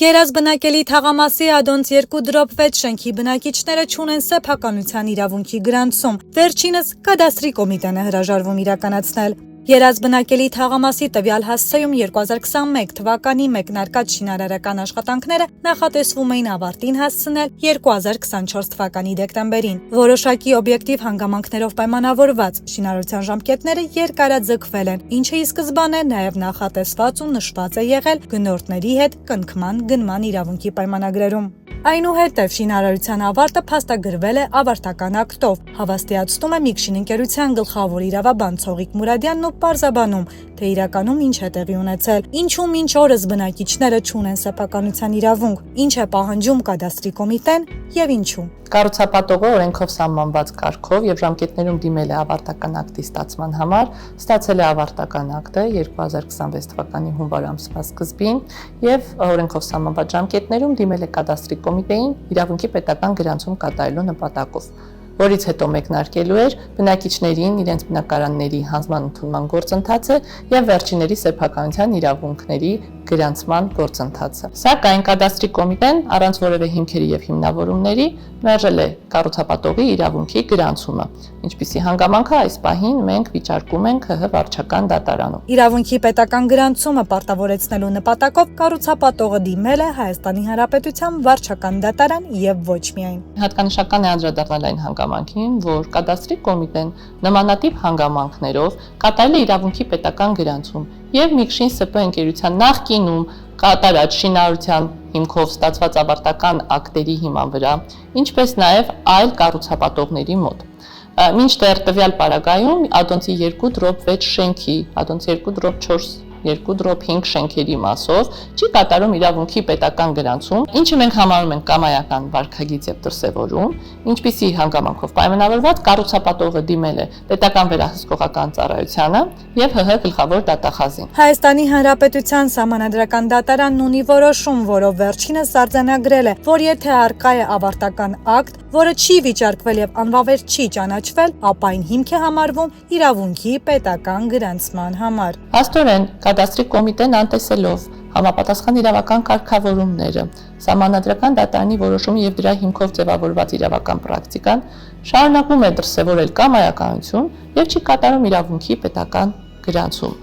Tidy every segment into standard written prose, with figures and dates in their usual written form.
Երազ բնակելի թաղամասի Ադոնց 2/6 շենքի բնակիչները չունեն սեփականության իրավունքի գրանցում։ Վերջինս կադաստրի կոմիտեն է հրաժարվում իրականացնել։ Երազ բնակելի թաղամասի տվյալ հասցեում 2021 թվականի մեկնարկած շինարարական աշխատանքները նախատեսվում էին ավարտին հասցնել 2024 թվականի դեկտեմբերին։ Որոշակի օբյեկտիվ հանգամանքներով պայմանավորված շինարարության ժամկետները երկարաձգվել են, ինչը ի սկզբանե նաև նախատեսված ու նշված է եղել գնորդների հետ կնքման գնման իրավունքի պայմանագրերում։ Այնուհետև շինարարության ավարտը փաստագրվել է ավարտական ակտով, հավաստիացնում է Միքշին ընկերության գլխավոր իրավաբան Ցողիկ Մուրադյանն ու պարզաբանում, թե իրականում ինչ է տեղի ունեցել, ինչու մինչ օրս բնակիչները չունեն սեփականության իրավունք, ինչ է պահանջում կադաստրի կոմիտեն եւ ինչու։ Կառուցապատողը օրենքով սահմանված կարգով եւ ժամկետներում դիմել է ավարտական ակտի ստացման համար, ստացել է ավարտական ակտը 2026 թվականի հունվար ամսվա սկզբին եւ օրենքով սահմանված ժամկետներում դիմել է կադաստրի կոմիտեին իրավունքի պետական գրանցում կատարելու նպատակով, որից հետո մեկնարկելու էր բնակիչներին իրենց բնակարանների հանձնման ընդունման գործընթացը եւ վերջինների սեփականության իրավունքների գրանցման գործընթացը։ Սակայն կադաստրի կոմիտեն առանց որևէ հիմքերի եւ հիմնավորումների մերժել է կառուցապատողի իրավունքի գրանցումը, ինչպիսի հանգամանքը այս պահին մենք վիճարկում ենք ՀՀ վարչական դատարանում։ Իրավունքի պետական գրանցումը պարտավորեցնելու նպատակով կառուցապատողը դիմել է Հայաստանի Հանրապետության վարչական դատարան եւ ոչ միայն։ Հատկանշական է անդրադառնալ այն հանգամանքին, որ կադաստրի կոմիտեն նմանատիպ հանգամանքներով կատարել է իրավունքի պետական գրանցում եւ Միքշին ՍՊ ընկերության նախկինում կատարած շինարարության հիմքով ստացված ավարտական ակտերի հիման վրա, ինչպես նաեւ այլ կառուցապատողների մոտ։ Մինչդեռ տվյալ պարագայում Ադոնցի 2/6 շենքի, Ադոնցի 2/4 2/5 շենքերի մասով չի կատարում իրավունքի պետական գրանցում, ինչը մենք համարում ենք կամայական վարքագիծ եւ դրսեւորում, ինչպիսի հանգամանքով պայմանավորված կառուցապատողը դիմել է պետական վերահսկողական ծառայությանը եւ ՀՀ գլխավոր դատախազին։ Հայաստանի Հանրապետության Սահմանադրական դատարանն ունի որոշում, որով վերջինս արձանագրել է, որ եթե առկա է ավարտական ակտ, որը չի վիճարկվել եւ անվավեր չի ճանաչվել, ապա այն հիմք է համարվում իրավունքի պետական գրանցման համար։ Աստորեն կադաստրի կոմիտեն անտեսելով համապատասխան իրավական կարգավորումները, Սահմանադրական դատարանի որոշումը եւ դրա հիմքով ձևավորված իրավական պրակտիկան շարունակում է դրսեւորել կամայականություն եւ չի կատարում իրավունքի պետական գրանցում,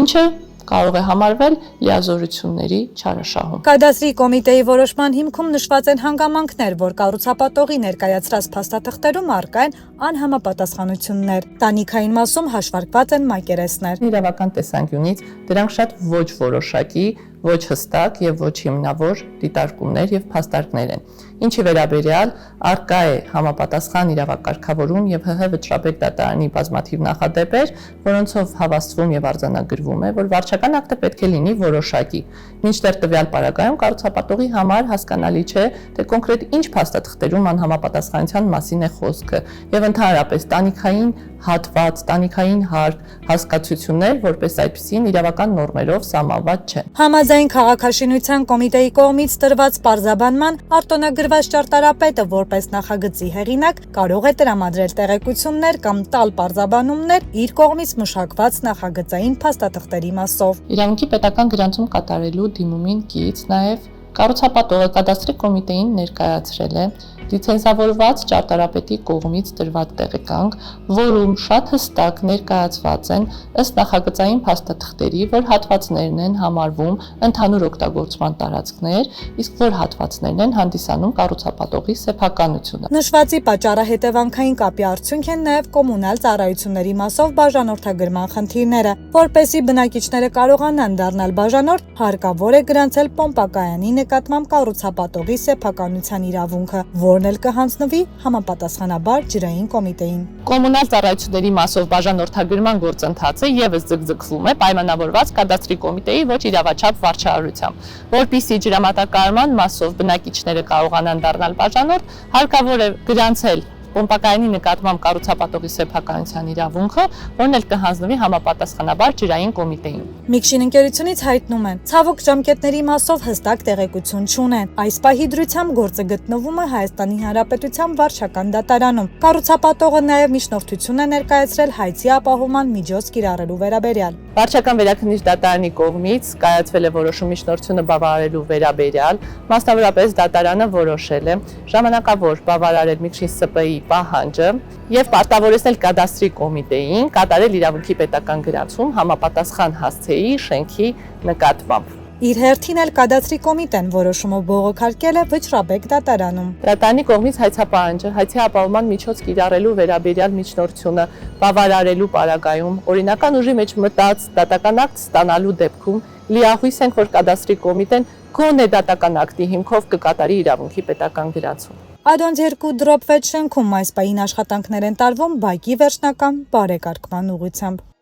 ինչը կարող է համարվել լիազորությունների չարաշահում։ Կադաստրի կոմիտեի որոշման հիմքում նշված են հանգամանքներ, որ կառուցապատողի ներկայացրած փաստաթղթերում առկա են անհամապատասխանություններ։ Տանիքային մասում հաշվարկված են մակերեսներ։ Իրավական տեսանկյունից դրանք շատ ոչ որոշակի, ոչ հստակ եւ ոչ հիմնավոր դիտարկումներ եւ փաստարկներ են, ինչի վերաբերյալ առկա է համապատասխան իրավակարգավորում եւ ՀՀ վճռաբեկ դատարանի բազմաթիվ նախադեպեր, որոնցով հավաստվում եւ արձանագրվում է, որ վարչական ակտը պետք է լինի որոշակի։ Մինչդեռ տվյալ պարագայում կառուցապատողի համար հասկանալի չէ, թե կոնկրետ ինչ փաստաթղթերում անհամապատասխանության մասին է խոսքը եւ ընդհանրապես տանիքային հատված, տանիքային հարկ, հասկացություններ, որպես այդպիսին իրավական նորմերով սահմանված չեն։ Համաձայն քաղաքաշինության կոմիտեի կողմից տրված պարզաբանման արտոնագրված ճարտարապետը որպես նախագծի հեղինակ կարող է տրամադրել տեղեկություններ կամ տալ պարզաբանումներ իր կողմից մշակված նախագծային փաստաթղթերի մասով։ Իրավունքի պետական գրանցում կատարելու դիմումին կից նաև կառուցապատողը կադաստրի կոմիտեին ներկայացրել է լիցենզավորված ճարտարապետի կողմից տրված տեղեկանք, որում շատ հստակ ներկայացված են ըստ նախագծային փաստաթղթերի, որ հատվածներն են համարվում ընդհանուր օգտագործման տարածքներ, իսկ որ հատվածներն են հանդիսանում կառուցապատողի սեփականությունը։ Նշվածի պատճառը հետևանքային կապի արդյունք են նաև կոմունալ ծառայությունների մասով բաժանորդագրման խնդիրները, որպեսզի բնակիչները կարողանան դառնալ բաժանորդ, հարկավոր է գրանցել պոմպակայանի նկատմամբ կառուցապատողի սեփականության իրավունքը, որն էլ կհանձնվի համապատասխանաբար ջրային կոմիտեին։ Կոմունալ ծառայությունների մասով բաժանորդագրման գործընթացը եւս ձգձգվում է պայմանավորված կադաստրի կոմիտեի ոչ իրավաչափ վարչարարությամբ, որպիսի ջրամատակարարման մասով բնակիչները կարողանան դառնալ բաժանորդ, հարկավոր է գրանցել Պոմպակայանի նկատմամբ կառուցապատողի սեփականության իրավունքը, որն էլ կհանձնվի համապատասխանաբար ջրային կոմիտեին։ Միքշին ընկերությունից հայտնում են, ցավոք ժամկետների մասով հստակ տեղեկություն չունեն։ Այս պահի դրությամբ գործը գտնվում է Հայաստանի Հանրապետության վարչական դատարանում։ Կառուցապատողը նաև միջնորդություն է ներկայացրել հայցի ապահովման միջոց կիրառելու վերաբերյալ։ Վարչական վերաքննիչ դատարանի կողմից կայացվել է որոշում միջնորդությունը բավարարելու վերաբերյալ, մասնավորապես դատարանը որոշել է ժամանակավոր բավարարել Միքշին ՍՊ-ի պահանջը եւ պարտավորեցնել կադաստրի կոմիտեին կատարել իրավունքի պետական գրանցում համապատասխան հասցեի շենքի նկատմամբ։ Իր հերթին էլ կադաստրի կոմիտեն որոշումով բողոքարկել է Վճռաբեկ դատարանում։ Դատարանի կողմից հայցապահանջը հայցի ապահովման միջոց կիրառելու վերաբերյալ միջնորդությունը բավարարելու պարագայում օրինական ուժի մեջ մտած դատական ակտ ստանալու դեպքում լիահույս ենք, որ կադաստրի կոմիտեն գոնե դատական ակտի հիմքով կկատարի իրավունքի պետական գրանցում։ Ադոնց 2/6 շենքում այս պահին աշխատանքներ են տարվում բակի վերջնական բարեկարգման ուղղությամբ։